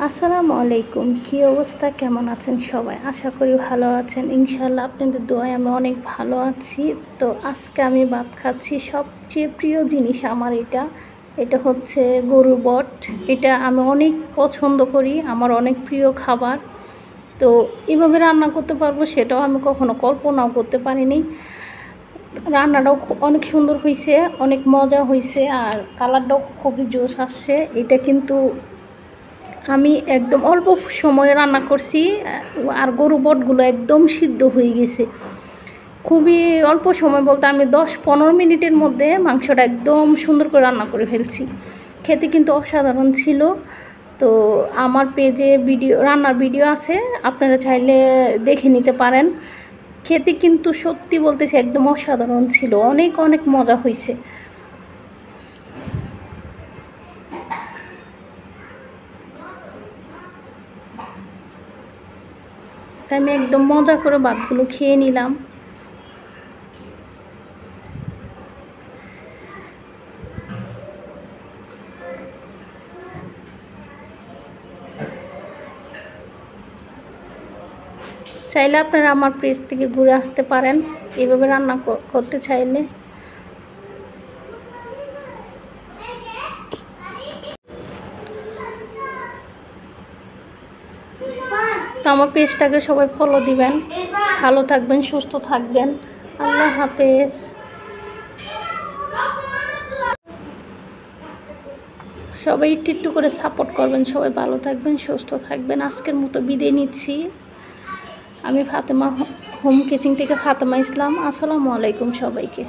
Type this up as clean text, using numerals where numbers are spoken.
আসসালামু আলাইকুম। কী অবস্থা, কেমন আছেন সবাই? আশা করি ভালো আছেন। ইনশাআল্লাহ আপনাদের দোয়ায় আমি অনেক ভালো আছি। তো আজকে আমি ভাত খাচ্ছি। সবচেয়ে প্রিয় জিনিস আমার এটা হচ্ছে গরুর বট। এটা আমি অনেক পছন্দ করি, আমার অনেক প্রিয় খাবার। তো এভাবে রান্না করতে পারবো সেটাও আমি কখনো কল্পনাও করতে পারিনি। রান্নাটাও অনেক সুন্দর হয়েছে, অনেক মজা হয়েছে, আর কালারটাও খুবই জোশ আসছে। এটা কিন্তু আমি একদম অল্প সময়ে রান্না করছি, আর গরু বটগুলো একদম সিদ্ধ হয়ে গেছে। খুবই অল্প সময় বলতে আমি 10-15 মিনিটের মধ্যে মাংসটা একদম সুন্দর করে রান্না করে ফেলছি। খেতে কিন্তু অসাধারণ ছিল। তো আমার পেজে রান্নার ভিডিও আছে, আপনারা চাইলে দেখে নিতে পারেন। খেতে কিন্তু সত্যি বলতেছি একদম অসাধারণ ছিল, অনেক অনেক মজা হয়েছে। তাই আমি একদম মজা করে ভাতগুলো খেয়ে নিলাম। চাইলে আপনারা আমার পেজ থেকে ঘুরে আসতে পারেন এভাবে রান্না করতে চাইলে। তো আমার পেজটাকে সবাই ফলো দিবেন। ভালো থাকবেন, সুস্থ থাকবেন। আল্লাহ হাফেজ। সবাই একটু একটু করে সাপোর্ট করবেন। সবাই ভালো থাকবেন, সুস্থ থাকবেন। আজকের মতো বিদায় নিচ্ছি। আমি ফাতেমা, হোম কিচেন থেকে ফাতেমা ইসলাম। আসসালামু আলাইকুম সবাইকে।